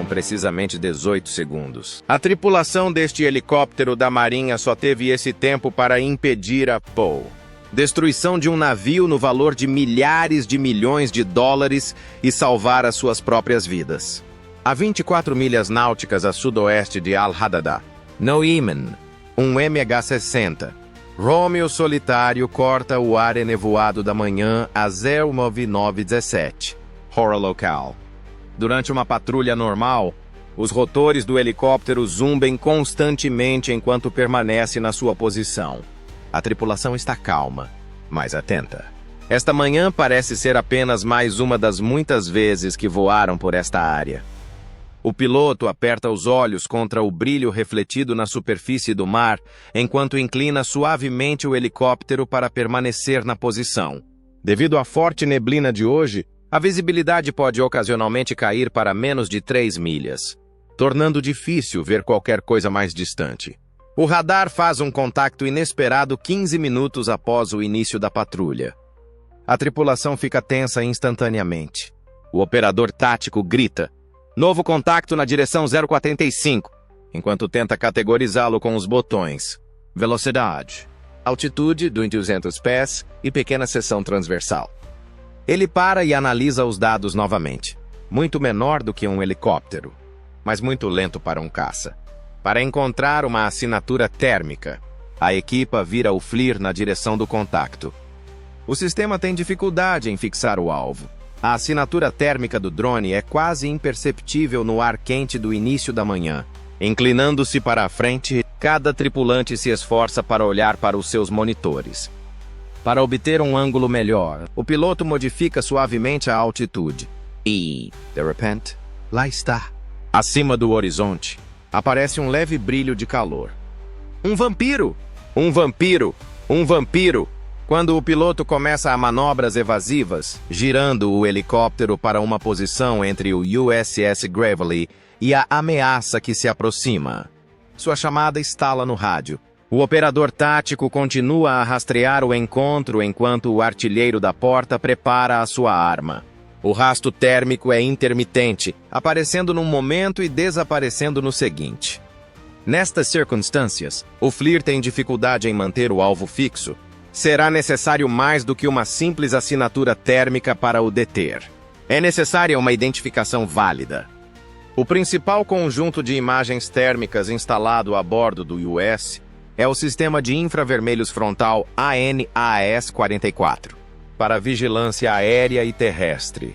precisamente 18 segundos. A tripulação deste helicóptero da Marinha só teve esse tempo para impedir a destruição de um navio no valor de milhares de milhões de dólares e salvar as suas próprias vidas. A 24 milhas náuticas a sudoeste de Al-Hadada, no Iêmen, um MH-60 Romeo solitário corta o ar enevoado da manhã a 09917, hora local. Durante uma patrulha normal, os rotores do helicóptero zumbem constantemente enquanto permanece na sua posição. A tripulação está calma, mas atenta. Esta manhã parece ser apenas mais uma das muitas vezes que voaram por esta área. O piloto aperta os olhos contra o brilho refletido na superfície do mar, enquanto inclina suavemente o helicóptero para permanecer na posição. Devido à forte neblina de hoje, a visibilidade pode ocasionalmente cair para menos de 3 milhas, tornando difícil ver qualquer coisa mais distante. O radar faz um contacto inesperado 15 minutos após o início da patrulha. A tripulação fica tensa instantaneamente. O operador tático grita: "Novo contacto na direção 045", enquanto tenta categorizá-lo com os botões: velocidade, altitude, 200 pés e pequena seção transversal. Ele para e analisa os dados novamente. Muito menor do que um helicóptero, mas muito lento para um caça. Para encontrar uma assinatura térmica, a equipa vira o FLIR na direção do contacto. O sistema tem dificuldade em fixar o alvo. A assinatura térmica do drone é quase imperceptível no ar quente do início da manhã. Inclinando-se para a frente, cada tripulante se esforça para olhar para os seus monitores. Para obter um ângulo melhor, o piloto modifica suavemente a altitude. E, de repente, lá está. Acima do horizonte, aparece um leve brilho de calor. Um vampiro! Um vampiro! Um vampiro! Quando o piloto começa a manobras evasivas, girando o helicóptero para uma posição entre o USS Gravely e a ameaça que se aproxima. Sua chamada estala no rádio. O operador tático continua a rastrear o encontro enquanto o artilheiro da porta prepara a sua arma. O rasto térmico é intermitente, aparecendo num momento e desaparecendo no seguinte. Nestas circunstâncias, o FLIR tem dificuldade em manter o alvo fixo. Será necessário mais do que uma simples assinatura térmica para o deter. É necessária uma identificação válida. O principal conjunto de imagens térmicas instalado a bordo do US é o Sistema de Infravermelhos Frontal ANAS-44, para vigilância aérea e terrestre.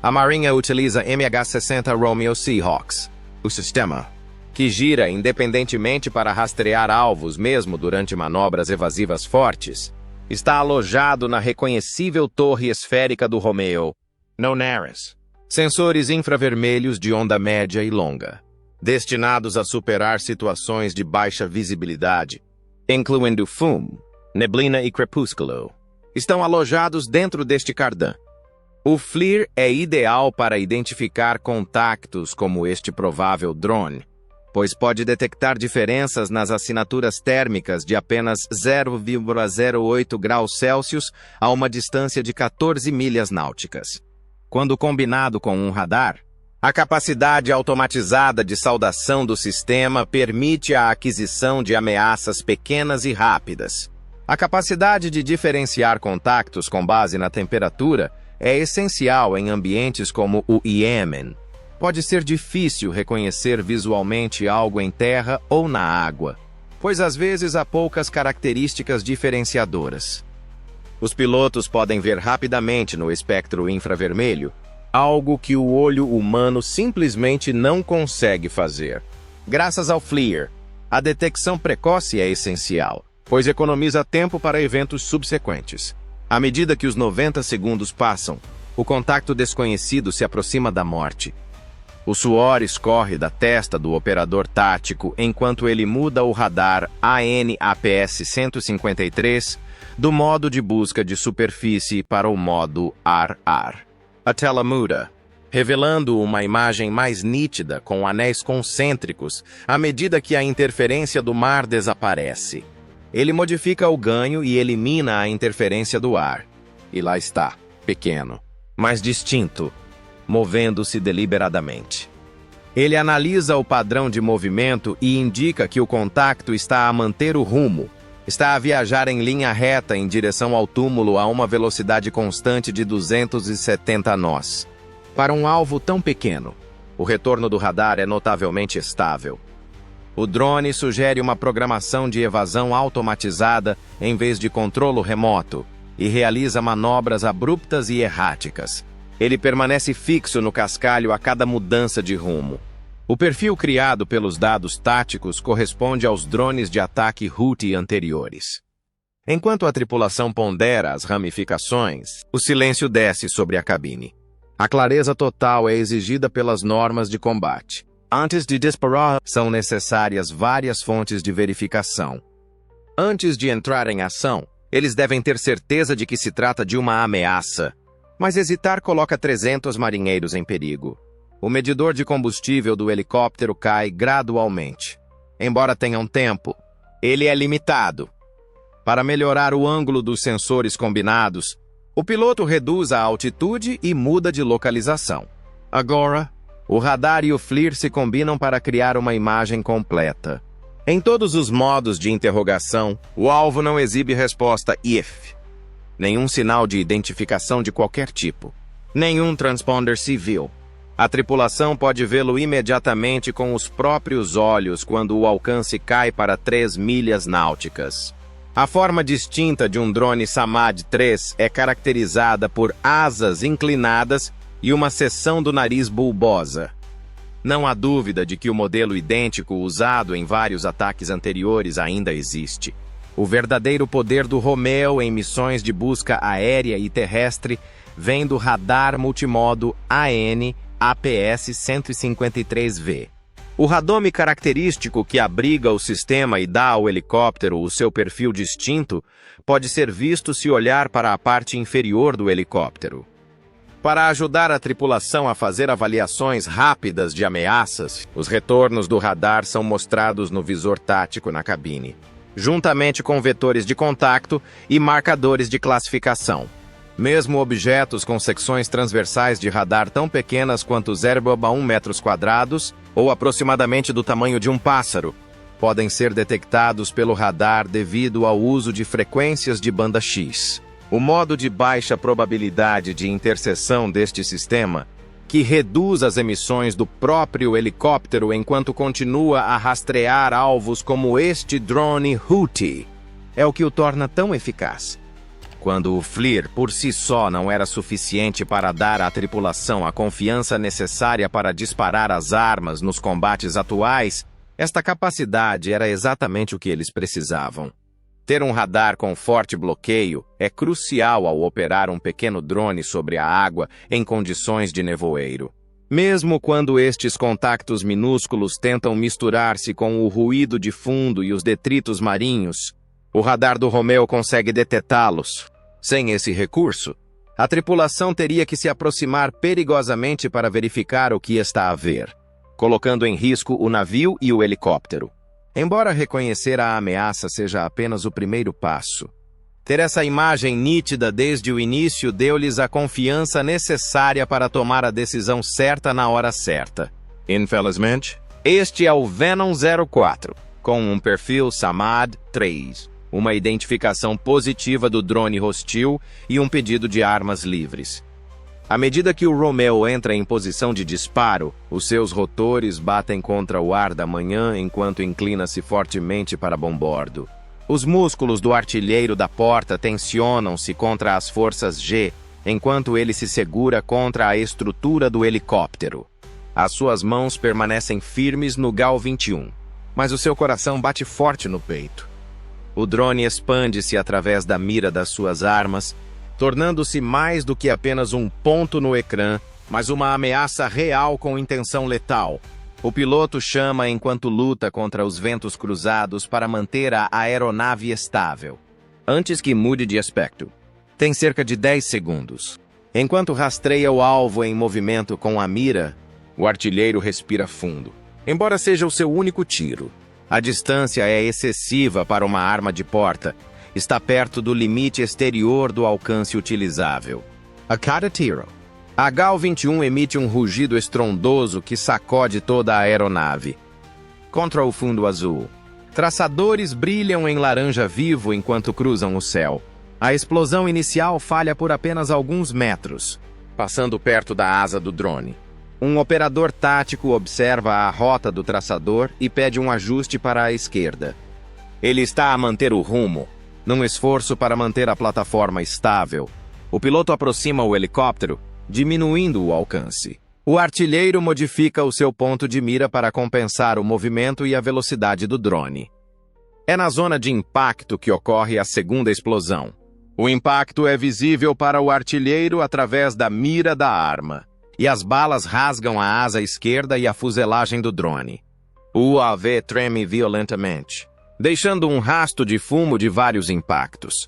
A Marinha utiliza MH-60 Romeo Seahawks, o sistema, que gira independentemente para rastrear alvos mesmo durante manobras evasivas fortes, está alojado na reconhecível torre esférica do Romeo, no NARAS. Sensores infravermelhos de onda média e longa, destinados a superar situações de baixa visibilidade, incluindo fumo, neblina e crepúsculo, estão alojados dentro deste cardan. O FLIR é ideal para identificar contactos como este provável drone, pois pode detectar diferenças nas assinaturas térmicas de apenas 0,08 graus Celsius a uma distância de 14 milhas náuticas. Quando combinado com um radar, a capacidade automatizada de saudação do sistema permite a aquisição de ameaças pequenas e rápidas. A capacidade de diferenciar contactos com base na temperatura é essencial em ambientes como o Iêmen. Pode ser difícil reconhecer visualmente algo em terra ou na água, pois às vezes há poucas características diferenciadoras. Os pilotos podem ver rapidamente no espectro infravermelho, algo que o olho humano simplesmente não consegue fazer. Graças ao FLIR, a detecção precoce é essencial, pois economiza tempo para eventos subsequentes. À medida que os 90 segundos passam, o contacto desconhecido se aproxima da morte. O suor escorre da testa do operador tático enquanto ele muda o radar ANAPS-153 do modo de busca de superfície para o modo ar-ar. A tela muda, revelando uma imagem mais nítida com anéis concêntricos à medida que a interferência do mar desaparece. Ele modifica o ganho e elimina a interferência do ar. E lá está, pequeno, mas distinto, movendo-se deliberadamente. Ele analisa o padrão de movimento e indica que o contacto está a manter o rumo. Está a viajar em linha reta em direção ao túmulo a uma velocidade constante de 270 nós. Para um alvo tão pequeno, o retorno do radar é notavelmente estável. O drone sugere uma programação de evasão automatizada em vez de controlo remoto e realiza manobras abruptas e erráticas. Ele permanece fixo no cascalho a cada mudança de rumo. O perfil criado pelos dados táticos corresponde aos drones de ataque Houthi anteriores. Enquanto a tripulação pondera as ramificações, o silêncio desce sobre a cabine. A clareza total é exigida pelas normas de combate. Antes de disparar, são necessárias várias fontes de verificação. Antes de entrar em ação, eles devem ter certeza de que se trata de uma ameaça. Mas hesitar coloca 300 marinheiros em perigo. O medidor de combustível do helicóptero cai gradualmente. Embora tenham tempo, ele é limitado. Para melhorar o ângulo dos sensores combinados, o piloto reduz a altitude e muda de localização. Agora, o radar e o FLIR se combinam para criar uma imagem completa. Em todos os modos de interrogação, o alvo não exibe resposta IF. Nenhum sinal de identificação de qualquer tipo. Nenhum transponder civil. A tripulação pode vê-lo imediatamente com os próprios olhos quando o alcance cai para 3 milhas náuticas. A forma distinta de um drone Samad 3 é caracterizada por asas inclinadas e uma seção do nariz bulbosa. Não há dúvida de que o modelo idêntico usado em vários ataques anteriores ainda existe. O verdadeiro poder do Romeo em missões de busca aérea e terrestre vem do radar multimodo AN/APS-153V. O radome característico que abriga o sistema e dá ao helicóptero o seu perfil distinto pode ser visto se olhar para a parte inferior do helicóptero. Para ajudar a tripulação a fazer avaliações rápidas de ameaças, os retornos do radar são mostrados no visor tático na cabine, juntamente com vetores de contacto e marcadores de classificação. Mesmo objetos com secções transversais de radar tão pequenas quanto 0,1 metros quadrados, ou aproximadamente do tamanho de um pássaro, podem ser detectados pelo radar devido ao uso de frequências de banda X. O modo de baixa probabilidade de interseção deste sistema, que reduz as emissões do próprio helicóptero enquanto continua a rastrear alvos como este drone Houthi, é o que o torna tão eficaz. Quando o FLIR por si só não era suficiente para dar à tripulação a confiança necessária para disparar as armas nos combates atuais, esta capacidade era exatamente o que eles precisavam. Ter um radar com forte bloqueio é crucial ao operar um pequeno drone sobre a água em condições de nevoeiro. Mesmo quando estes contactos minúsculos tentam misturar-se com o ruído de fundo e os detritos marinhos, o radar do Romeo consegue detectá-los. Sem esse recurso, a tripulação teria que se aproximar perigosamente para verificar o que está a ver, colocando em risco o navio e o helicóptero. Embora reconhecer a ameaça seja apenas o primeiro passo, ter essa imagem nítida desde o início deu-lhes a confiança necessária para tomar a decisão certa na hora certa. Infelizmente, este é o Venom 04, com um perfil Samad 3. Uma identificação positiva do drone hostil e um pedido de armas livres. À medida que o Romeo entra em posição de disparo, os seus rotores batem contra o ar da manhã enquanto inclina-se fortemente para bombordo. Os músculos do artilheiro da porta tensionam-se contra as forças G, enquanto ele se segura contra a estrutura do helicóptero. As suas mãos permanecem firmes no GAU 21, mas o seu coração bate forte no peito. O drone expande-se através da mira das suas armas, tornando-se mais do que apenas um ponto no ecrã, mas uma ameaça real com intenção letal. O piloto chama enquanto luta contra os ventos cruzados para manter a aeronave estável, antes que mude de aspecto. Tem cerca de 10 segundos. Enquanto rastreia o alvo em movimento com a mira, o artilheiro respira fundo. Embora seja o seu único tiro, a distância é excessiva para uma arma de porta. Está perto do limite exterior do alcance utilizável. A cada tiro, A GAL-21 emite um rugido estrondoso que sacode toda a aeronave. Contra o fundo azul, traçadores brilham em laranja vivo enquanto cruzam o céu. A explosão inicial falha por apenas alguns metros, passando perto da asa do drone. Um operador tático observa a rota do traçador e pede um ajuste para a esquerda. Ele está a manter o rumo, num esforço para manter a plataforma estável. O piloto aproxima o helicóptero, diminuindo o alcance. O artilheiro modifica o seu ponto de mira para compensar o movimento e a velocidade do drone. É na zona de impacto que ocorre a segunda explosão. O impacto é visível para o artilheiro através da mira da arma, e as balas rasgam a asa esquerda e a fuselagem do drone. O UAV treme violentamente, deixando um rastro de fumo de vários impactos.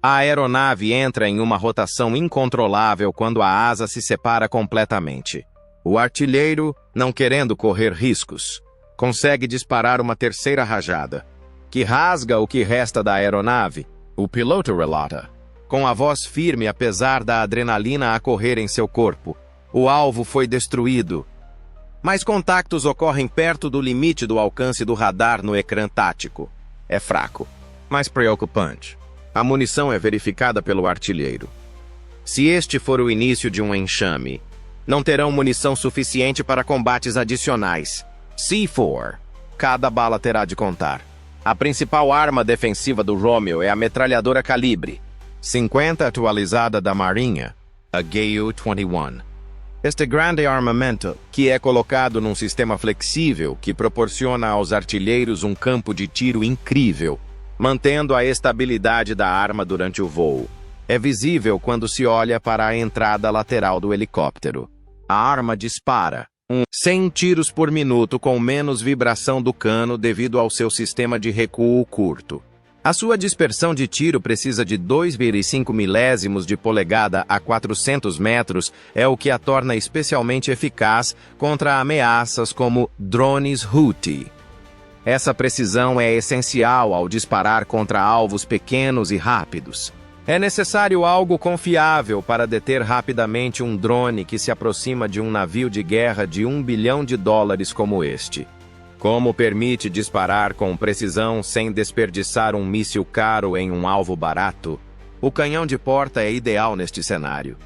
A aeronave entra em uma rotação incontrolável quando a asa se separa completamente. O artilheiro, não querendo correr riscos, consegue disparar uma terceira rajada, que rasga o que resta da aeronave. O piloto relata, com a voz firme apesar da adrenalina a correr em seu corpo: o alvo foi destruído. Mas contactos ocorrem perto do limite do alcance do radar no ecrã tático. É fraco, mas preocupante. A munição é verificada pelo artilheiro. Se este for o início de um enxame, não terão munição suficiente para combates adicionais. C4. Cada bala terá de contar. A principal arma defensiva do Romeo é a metralhadora calibre 50 atualizada da Marinha, a GAU-21. Este grande armamento, que é colocado num sistema flexível que proporciona aos artilheiros um campo de tiro incrível, mantendo a estabilidade da arma durante o voo. É visível quando se olha para a entrada lateral do helicóptero. A arma dispara 100 tiros por minuto com menos vibração do cano devido ao seu sistema de recuo curto. A sua dispersão de tiro precisa de 2,5 milésimos de polegada a 400 metros, é o que a torna especialmente eficaz contra ameaças como drones Houthi. Essa precisão é essencial ao disparar contra alvos pequenos e rápidos. É necessário algo confiável para deter rapidamente um drone que se aproxima de um navio de guerra de $1 bilhão como este. Como permite disparar com precisão sem desperdiçar um míssil caro em um alvo barato, o canhão de porta é ideal neste cenário.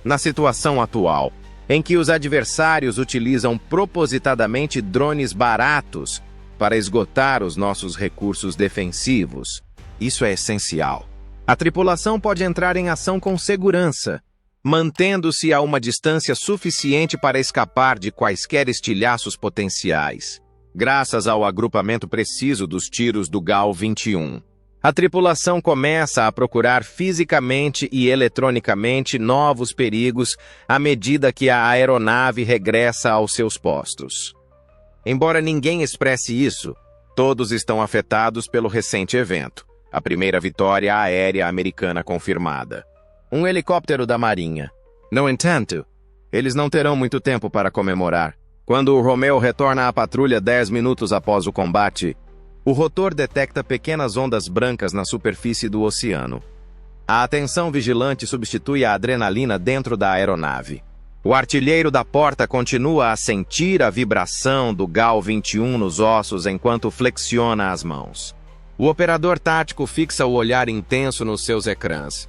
Na situação atual, em que os adversários utilizam propositadamente drones baratos para esgotar os nossos recursos defensivos, isso é essencial. A tripulação pode entrar em ação com segurança, mantendo-se a uma distância suficiente para escapar de quaisquer estilhaços potenciais, graças ao agrupamento preciso dos tiros do GAL-21. A tripulação começa a procurar fisicamente e eletronicamente novos perigos à medida que a aeronave regressa aos seus postos. Embora ninguém expresse isso, todos estão afetados pelo recente evento, a primeira vitória aérea americana confirmada. Um helicóptero da Marinha. No entanto, eles não terão muito tempo para comemorar. Quando o Romeo retorna à patrulha 10 minutos após o combate, o rotor detecta pequenas ondas brancas na superfície do oceano. A atenção vigilante substitui a adrenalina dentro da aeronave. O artilheiro da porta continua a sentir a vibração do GAL-21 nos ossos enquanto flexiona as mãos. O operador tático fixa o olhar intenso nos seus ecrãs.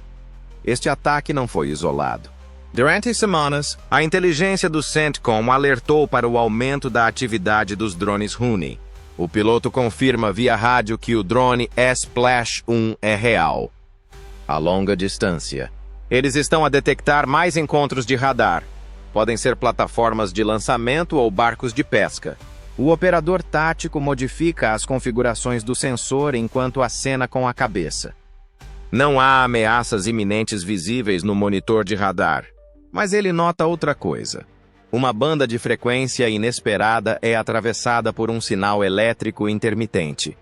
Este ataque não foi isolado. Durante semanas, a inteligência do CENTCOM alertou para o aumento da atividade dos drones Houthi. O piloto confirma via rádio que o drone Splash-1 é real. A longa distância, eles estão a detectar mais encontros de radar. Podem ser plataformas de lançamento ou barcos de pesca. O operador tático modifica as configurações do sensor enquanto acena com a cabeça. Não há ameaças iminentes visíveis no monitor de radar, mas ele nota outra coisa. Uma banda de frequência inesperada é atravessada por um sinal elétrico intermitente.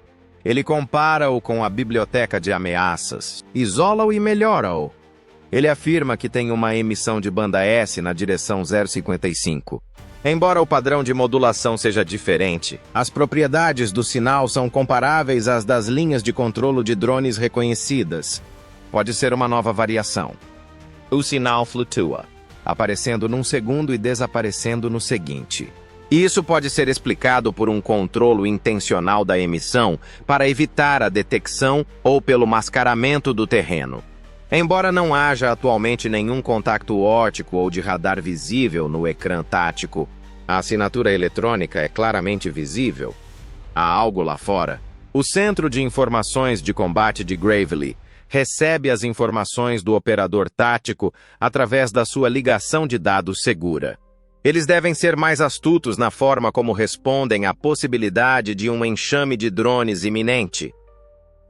Ele compara-o com a biblioteca de ameaças, isola-o e melhora-o. Ele afirma que tem uma emissão de banda S na direção 055. Embora o padrão de modulação seja diferente, as propriedades do sinal são comparáveis às das linhas de controlo de drones reconhecidas. Pode ser uma nova variação. O sinal flutua. aparecendo num segundo e desaparecendo no seguinte. Isso pode ser explicado por um controle intencional da emissão para evitar a detecção ou pelo mascaramento do terreno. Embora não haja atualmente nenhum contacto óptico ou de radar visível no ecrã tático, a assinatura eletrônica é claramente visível. Há algo lá fora. O Centro de Informações de Combate de Gravely recebe as informações do operador tático através da sua ligação de dados segura. Eles devem ser mais astutos na forma como respondem à possibilidade de um enxame de drones iminente.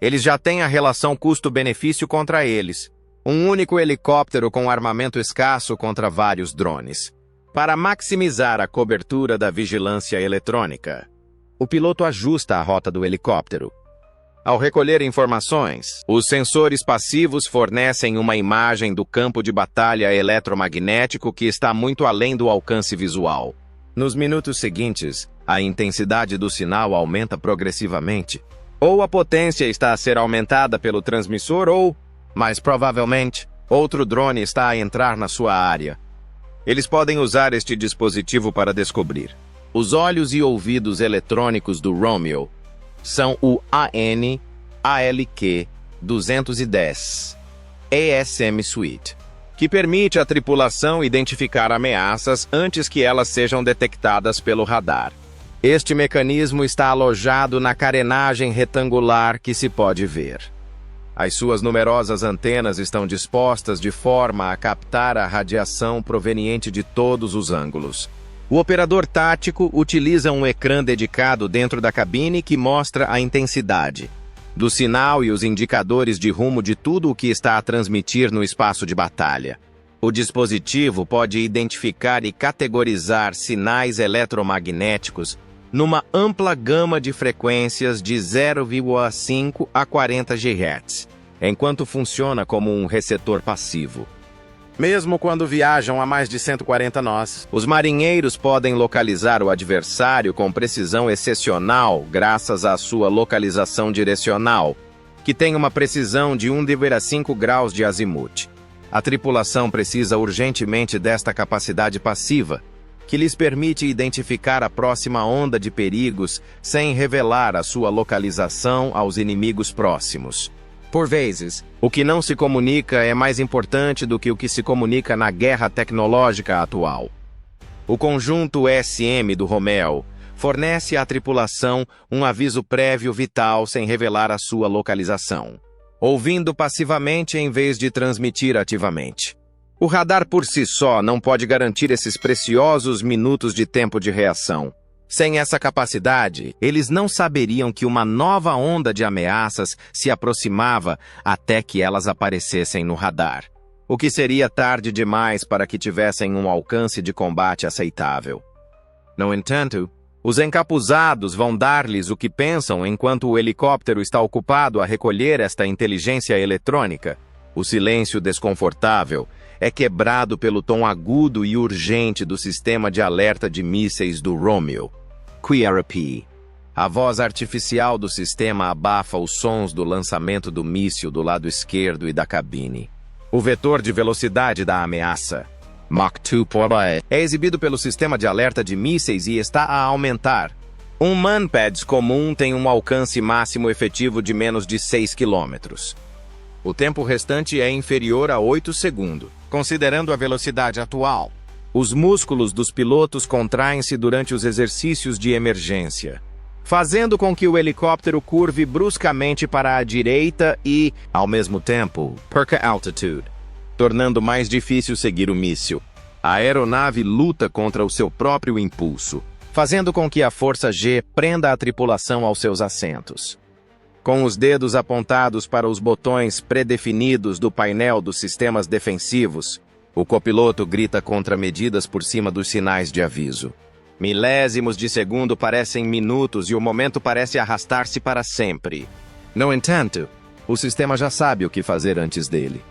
Eles já têm a relação custo-benefício contra eles. Um único helicóptero com armamento escasso contra vários drones. Para maximizar a cobertura da vigilância eletrônica, o piloto ajusta a rota do helicóptero. Ao recolher informações, os sensores passivos fornecem uma imagem do campo de batalha eletromagnético que está muito além do alcance visual. Nos minutos seguintes, a intensidade do sinal aumenta progressivamente. Ou a potência está a ser aumentada pelo transmissor ou, mais provavelmente, outro drone está a entrar na sua área. Eles podem usar este dispositivo para descobrir. Os olhos e ouvidos eletrônicos do Romeo são o AN/ALQ-210 ESM Suite, que permite à tripulação identificar ameaças antes que elas sejam detectadas pelo radar. Este mecanismo está alojado na carenagem retangular que se pode ver. As suas numerosas antenas estão dispostas de forma a captar a radiação proveniente de todos os ângulos. O operador tático utiliza um ecrã dedicado dentro da cabine que mostra a intensidade do sinal e os indicadores de rumo de tudo o que está a transmitir no espaço de batalha. O dispositivo pode identificar e categorizar sinais eletromagnéticos numa ampla gama de frequências de 0,5 a 40 GHz, enquanto funciona como um receptor passivo. Mesmo quando viajam a mais de 140 nós, os marinheiros podem localizar o adversário com precisão excepcional graças à sua localização direcional, que tem uma precisão de 1,5 graus de azimuth. A tripulação precisa urgentemente desta capacidade passiva, que lhes permite identificar a próxima onda de perigos sem revelar a sua localização aos inimigos próximos. Por vezes, o que não se comunica é mais importante do que o que se comunica na guerra tecnológica atual. O conjunto SM do Romeo fornece à tripulação um aviso prévio vital sem revelar a sua localização, ouvindo passivamente em vez de transmitir ativamente. O radar por si só não pode garantir esses preciosos minutos de tempo de reação. Sem essa capacidade, eles não saberiam que uma nova onda de ameaças se aproximava até que elas aparecessem no radar, o que seria tarde demais para que tivessem um alcance de combate aceitável. No entanto, os encapuzados vão dar-lhes o que pensam enquanto o helicóptero está ocupado a recolher esta inteligência eletrônica. O silêncio desconfortável é quebrado pelo tom agudo e urgente do sistema de alerta de mísseis do Romeo. QRP. A voz artificial do sistema abafa os sons do lançamento do míssil do lado esquerdo e da cabine. O vetor de velocidade da ameaça, Mach 2, é exibido pelo sistema de alerta de mísseis e está a aumentar. Um Manpads comum tem um alcance máximo efetivo de menos de 6 km. O tempo restante é inferior a 8 segundos, considerando a velocidade atual. Os músculos dos pilotos contraem-se durante os exercícios de emergência, fazendo com que o helicóptero curve bruscamente para a direita e, ao mesmo tempo, perca altitude, tornando mais difícil seguir o míssil. A aeronave luta contra o seu próprio impulso, fazendo com que a força G prenda a tripulação aos seus assentos. Com os dedos apontados para os botões predefinidos do painel dos sistemas defensivos, o copiloto grita contramedidas por cima dos sinais de aviso. Milésimos de segundo parecem minutos e o momento parece arrastar-se para sempre. No entanto, o sistema já sabe o que fazer antes dele.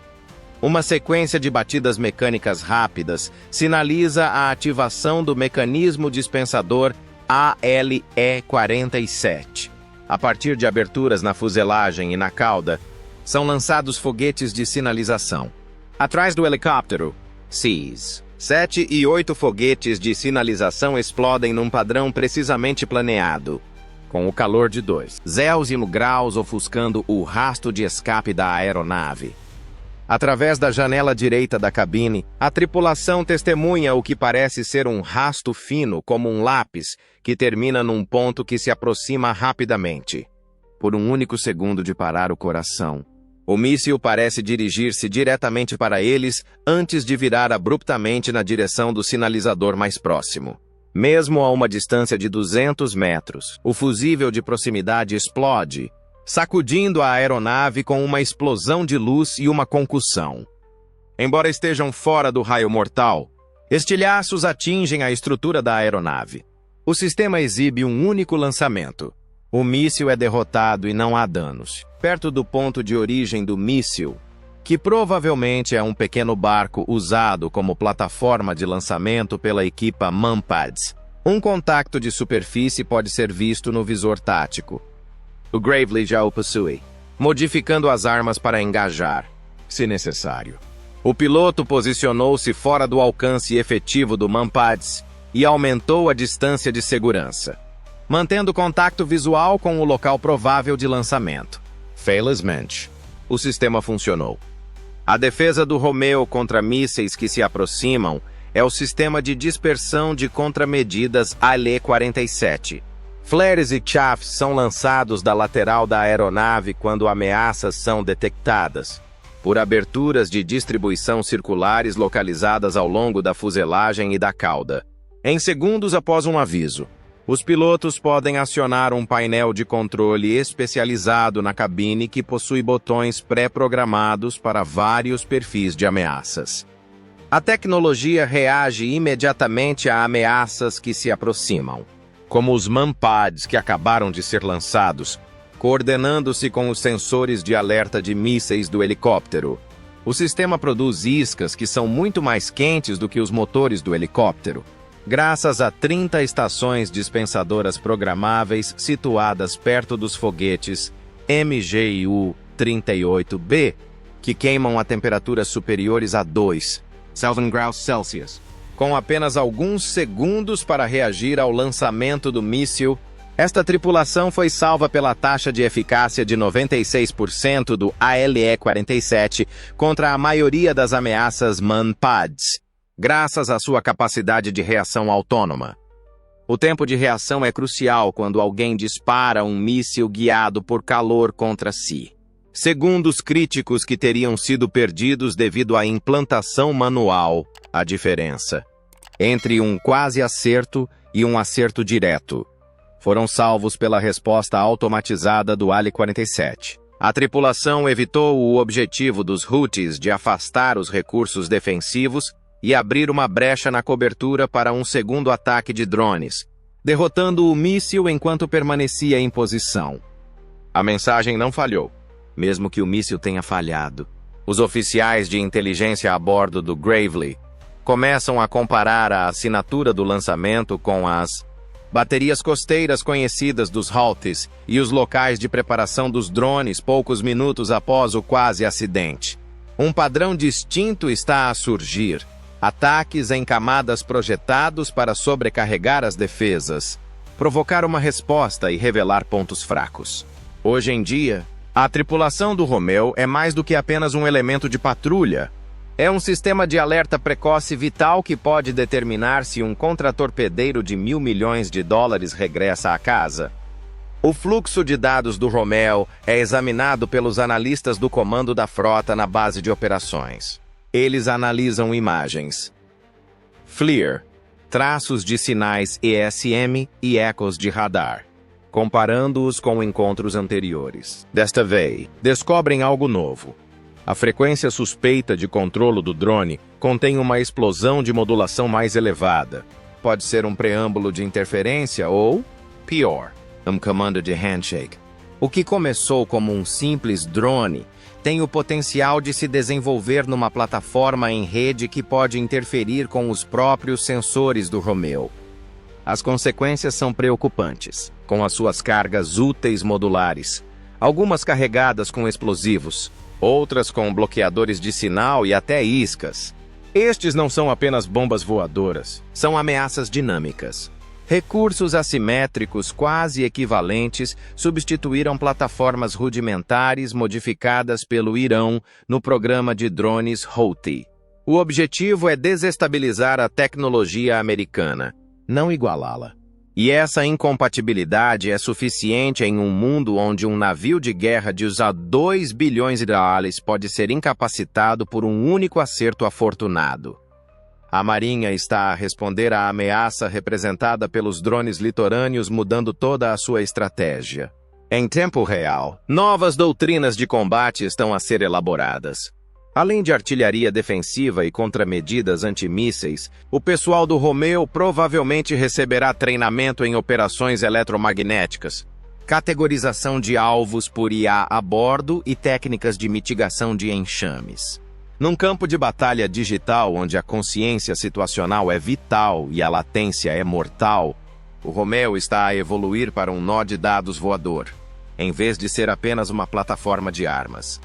Uma sequência de batidas mecânicas rápidas sinaliza a ativação do mecanismo dispensador ALE-47. A partir de aberturas na fuselagem e na cauda, são lançados foguetes de sinalização. Atrás do helicóptero, Seas. 7 e 8 foguetes de sinalização explodem num padrão precisamente planeado, com o calor de 2,0 graus ofuscando o rastro de escape da aeronave. Através da janela direita da cabine, a tripulação testemunha o que parece ser um rasto fino como um lápis que termina num ponto que se aproxima rapidamente. Por um único segundo de parar o coração, o míssil parece dirigir-se diretamente para eles antes de virar abruptamente na direção do sinalizador mais próximo. Mesmo a uma distância de 200 metros, o fusível de proximidade explode, sacudindo a aeronave com uma explosão de luz e uma concussão. Embora estejam fora do raio mortal, estilhaços atingem a estrutura da aeronave. O sistema exibe um único lançamento. O míssil é derrotado e não há danos. Perto do ponto de origem do míssil, que provavelmente é um pequeno barco usado como plataforma de lançamento pela equipa Manpads, um contacto de superfície pode ser visto no visor tático. O Gravely já o possui, modificando as armas para engajar, se necessário. O piloto posicionou-se fora do alcance efetivo do Manpads e aumentou a distância de segurança, mantendo contato visual com o local provável de lançamento. Felizmente, o sistema funcionou. A defesa do Romeo contra mísseis que se aproximam é o sistema de dispersão de contramedidas AL-47. Flares e chaffs são lançados da lateral da aeronave quando ameaças são detectadas, por aberturas de distribuição circulares localizadas ao longo da fuselagem e da cauda. Em segundos após um aviso, os pilotos podem acionar um painel de controle especializado na cabine que possui botões pré-programados para vários perfis de ameaças. A tecnologia reage imediatamente a ameaças que se aproximam, como os Manpads que acabaram de ser lançados, coordenando-se com os sensores de alerta de mísseis do helicóptero. O sistema produz iscas que são muito mais quentes do que os motores do helicóptero, graças a 30 estações dispensadoras programáveis situadas perto dos foguetes MGU-38B, que queimam a temperaturas superiores a 2,000 graus Celsius. Com apenas alguns segundos para reagir ao lançamento do míssil, esta tripulação foi salva pela taxa de eficácia de 96% do ALE-47 contra a maioria das ameaças Manpads, graças à sua capacidade de reação autônoma. O tempo de reação é crucial quando alguém dispara um míssil guiado por calor contra si. Segundos críticos que teriam sido perdidos devido à implantação manual, a diferença entre um quase acerto e um acerto direto foram salvos pela resposta automatizada do AL-47. A tripulação evitou o objetivo dos Houthis de afastar os recursos defensivos e abrir uma brecha na cobertura para um segundo ataque de drones, derrotando o míssil enquanto permanecia em posição. A mensagem não falhou, mesmo que o míssil tenha falhado. Os oficiais de inteligência a bordo do Gravely começam a comparar a assinatura do lançamento com as baterias costeiras conhecidas dos Houthis e os locais de preparação dos drones poucos minutos após o quase acidente. Um padrão distinto está a surgir. Ataques em camadas projetados para sobrecarregar as defesas, provocar uma resposta e revelar pontos fracos. Hoje em dia, a tripulação do Romeo é mais do que apenas um elemento de patrulha. É um sistema de alerta precoce vital que pode determinar se um contratorpedeiro de $1.000 milhões regressa à casa. O fluxo de dados do Romeo é examinado pelos analistas do comando da frota na base de operações. Eles analisam imagens, FLIR, traços de sinais ESM e ecos de radar, comparando-os com encontros anteriores. Desta vez, descobrem algo novo. A frequência suspeita de controlo do drone contém uma explosão de modulação mais elevada. Pode ser um preâmbulo de interferência ou, pior, um comando de handshake. O que começou como um simples drone tem o potencial de se desenvolver numa plataforma em rede que pode interferir com os próprios sensores do Romeo. As consequências são preocupantes, com as suas cargas úteis modulares, algumas carregadas com explosivos, outras com bloqueadores de sinal e até iscas. Estes não são apenas bombas voadoras, são ameaças dinâmicas. Recursos assimétricos quase equivalentes substituíram plataformas rudimentares modificadas pelo Irão no programa de drones Houthi. O objetivo é desestabilizar a tecnologia americana, não igualá-la. E essa incompatibilidade é suficiente em um mundo onde um navio de guerra de usar 2 bilhões de dólares pode ser incapacitado por um único acerto afortunado. A Marinha está a responder à ameaça representada pelos drones litorâneos, mudando toda a sua estratégia. Em tempo real, novas doutrinas de combate estão a ser elaboradas. Além de artilharia defensiva e contramedidas antimísseis, o pessoal do Romeu provavelmente receberá treinamento em operações eletromagnéticas, categorização de alvos por IA a bordo e técnicas de mitigação de enxames. Num campo de batalha digital onde a consciência situacional é vital e a latência é mortal, o Romeu está a evoluir para um nó de dados voador, em vez de ser apenas uma plataforma de armas.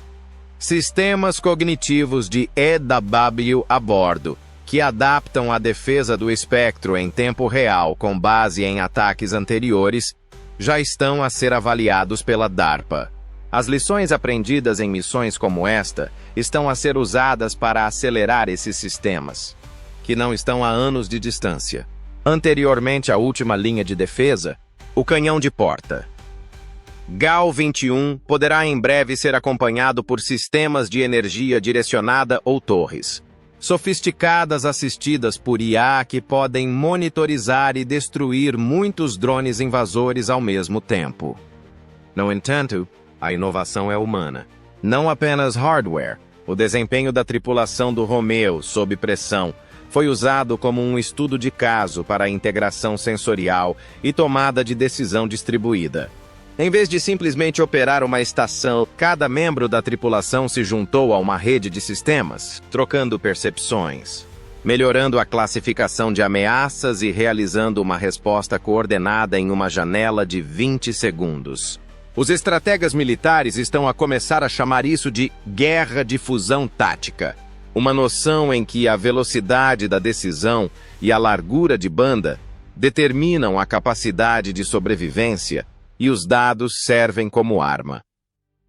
Sistemas cognitivos de EW a bordo, que adaptam a defesa do espectro em tempo real com base em ataques anteriores, já estão a ser avaliados pela DARPA. As lições aprendidas em missões como esta estão a ser usadas para acelerar esses sistemas, que não estão a anos de distância. Anteriormente à última linha de defesa, o canhão de porta. GAL-21 poderá em breve ser acompanhado por sistemas de energia direcionada ou torres, sofisticadas assistidas por IA que podem monitorizar e destruir muitos drones invasores ao mesmo tempo. No entanto, a inovação é humana, não apenas hardware. O desempenho da tripulação do Romeu, sob pressão, foi usado como um estudo de caso para a integração sensorial e tomada de decisão distribuída. Em vez de simplesmente operar uma estação, cada membro da tripulação se juntou a uma rede de sistemas, trocando percepções, melhorando a classificação de ameaças e realizando uma resposta coordenada em uma janela de 20 segundos. Os estrategas militares estão a começar a chamar isso de guerra de fusão tática, uma noção em que a velocidade da decisão e a largura de banda determinam a capacidade de sobrevivência e os dados servem como arma.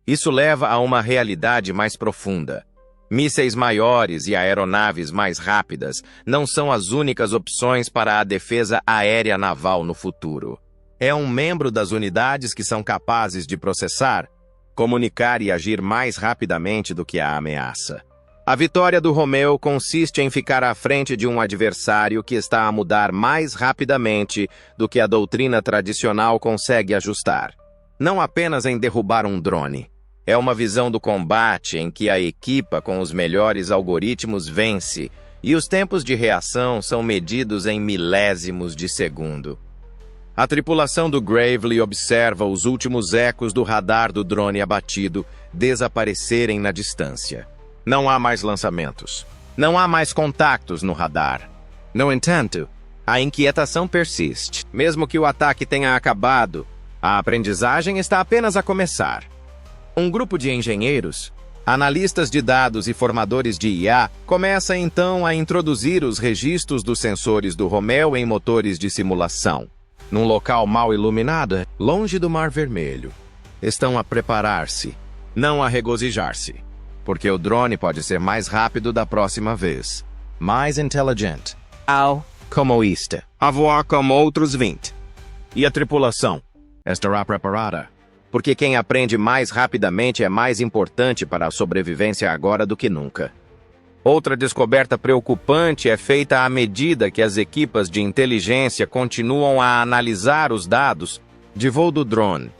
Isso leva a uma realidade mais profunda. Mísseis maiores e aeronaves mais rápidas não são as únicas opções para a defesa aérea naval no futuro. É um membro das unidades que são capazes de processar, comunicar e agir mais rapidamente do que a ameaça. A vitória do Romeu consiste em ficar à frente de um adversário que está a mudar mais rapidamente do que a doutrina tradicional consegue ajustar. Não apenas em derrubar um drone. É uma visão do combate em que a equipa com os melhores algoritmos vence e os tempos de reação são medidos em milésimos de segundo. A tripulação do Gravely observa os últimos ecos do radar do drone abatido desaparecerem na distância. Não há mais lançamentos. Não há mais contactos no radar. No entanto, a inquietação persiste. Mesmo que o ataque tenha acabado, a aprendizagem está apenas a começar. Um grupo de engenheiros, analistas de dados e formadores de IA começa então a introduzir os registros dos sensores do Romeu em motores de simulação. Num local mal iluminado, longe do Mar Vermelho. Estão a preparar-se, não a regozijar-se. Porque o drone pode ser mais rápido da próxima vez. Mais inteligente. Como isto. A voar como outros 20. E a tripulação estará preparada. Porque quem aprende mais rapidamente é mais importante para a sobrevivência agora do que nunca. Outra descoberta preocupante é feita à medida que as equipas de inteligência continuam a analisar os dados de voo do drone.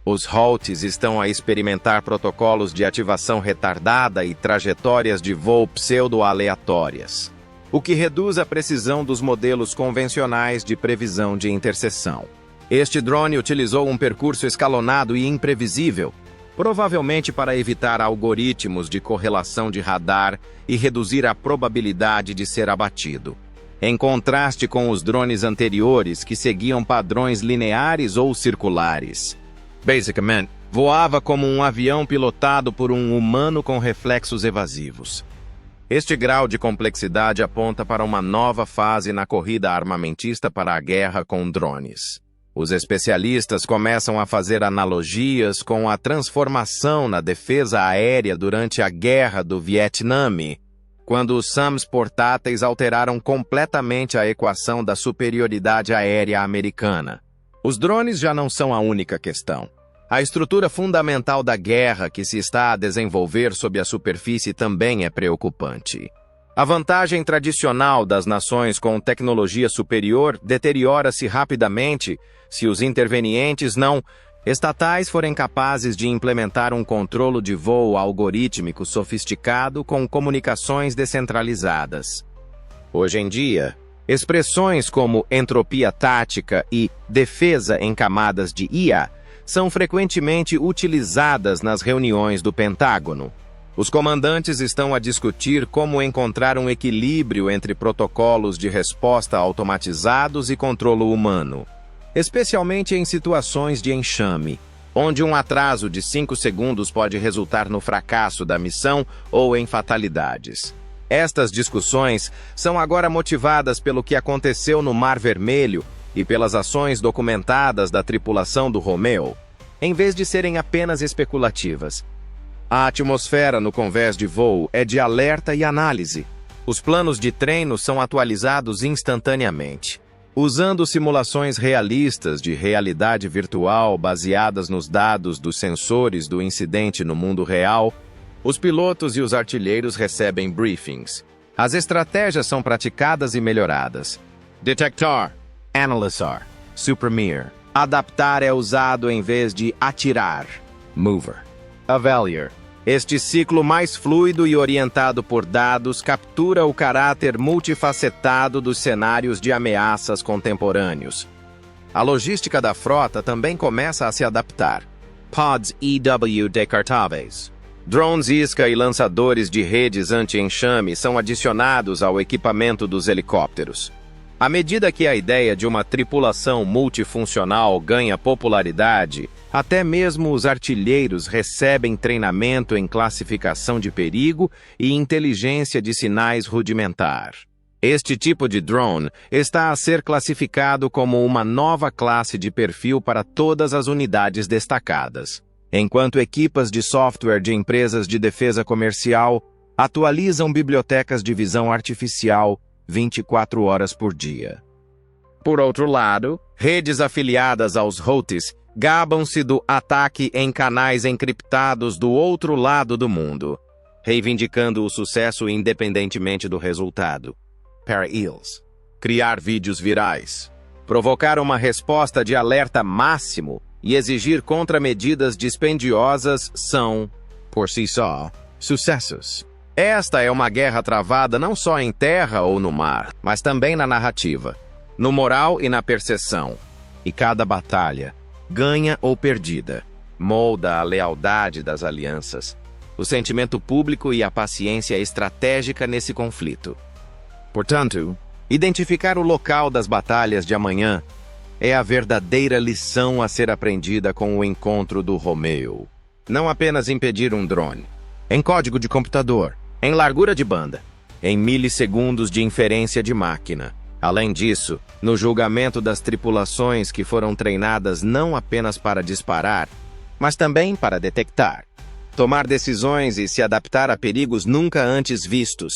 Os Houthis estão a experimentar protocolos de ativação retardada e trajetórias de voo pseudo-aleatórias, o que reduz a precisão dos modelos convencionais de previsão de interseção. Este drone utilizou um percurso escalonado e imprevisível, provavelmente para evitar algoritmos de correlação de radar e reduzir a probabilidade de ser abatido. Em contraste com os drones anteriores que seguiam padrões lineares ou circulares. Basicamente, voava como um avião pilotado por um humano com reflexos evasivos. Este grau de complexidade aponta para uma nova fase na corrida armamentista para a guerra com drones. Os especialistas começam a fazer analogias com a transformação na defesa aérea durante a Guerra do Vietnã, quando os SAMs portáteis alteraram completamente a equação da superioridade aérea americana. Os drones já não são a única questão. A estrutura fundamental da guerra que se está a desenvolver sob a superfície também é preocupante. A vantagem tradicional das nações com tecnologia superior deteriora-se rapidamente se os intervenientes não estatais forem capazes de implementar um controle de voo algorítmico sofisticado com comunicações descentralizadas. Hoje em dia, expressões como entropia tática e defesa em camadas de IA são frequentemente utilizadas nas reuniões do Pentágono. Os comandantes estão a discutir como encontrar um equilíbrio entre protocolos de resposta automatizados e controle humano, especialmente em situações de enxame, onde um atraso de 5 segundos pode resultar no fracasso da missão ou em fatalidades. Estas discussões são agora motivadas pelo que aconteceu no Mar Vermelho e pelas ações documentadas da tripulação do Romeo, em vez de serem apenas especulativas. A atmosfera no convés de voo é de alerta e análise. Os planos de treino são atualizados instantaneamente. Usando simulações realistas de realidade virtual baseadas nos dados dos sensores do incidente no mundo real, os pilotos e os artilheiros recebem briefings. As estratégias são praticadas e melhoradas. Detectar, analyzar, suprimir. Adaptar é usado em vez de atirar. Mover. Avaliar. Este ciclo mais fluido e orientado por dados captura o caráter multifacetado dos cenários de ameaças contemporâneos. A logística da frota também começa a se adaptar. Pods EW descartáveis. Drones isca e lançadores de redes anti-enxame são adicionados ao equipamento dos helicópteros. À medida que a ideia de uma tripulação multifuncional ganha popularidade, até mesmo os artilheiros recebem treinamento em classificação de perigo e inteligência de sinais rudimentar. Este tipo de drone está a ser classificado como uma nova classe de perfil para todas as unidades destacadas, enquanto equipas de software de empresas de defesa comercial atualizam bibliotecas de visão artificial 24 horas por dia. Por outro lado, redes afiliadas aos Houthis gabam-se do ataque em canais encriptados do outro lado do mundo, reivindicando o sucesso independentemente do resultado. Para-eels. Criar vídeos virais. Provocar uma resposta de alerta máximo e exigir contramedidas dispendiosas são, por si só, sucessos. Esta é uma guerra travada não só em terra ou no mar, mas também na narrativa, no moral e na percepção. E cada batalha, ganha ou perdida, molda a lealdade das alianças, o sentimento público e a paciência estratégica nesse conflito. Portanto, identificar o local das batalhas de amanhã é a verdadeira lição a ser aprendida com o encontro do Romeo. Não apenas impedir um drone, em código de computador, em largura de banda, em milissegundos de inferência de máquina. Além disso, no julgamento das tripulações que foram treinadas não apenas para disparar, mas também para detectar, tomar decisões e se adaptar a perigos nunca antes vistos.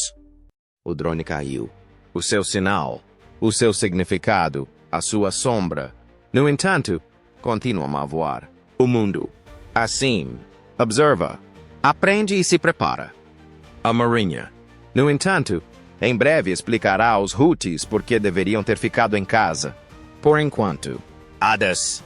O drone caiu. O seu sinal, o seu significado, a sua sombra. No entanto, continuam a voar. O mundo. Assim, observa, aprende e se prepara. A Marinha. No entanto, em breve explicará aos Houthis por que deveriam ter ficado em casa. Por enquanto, Hades.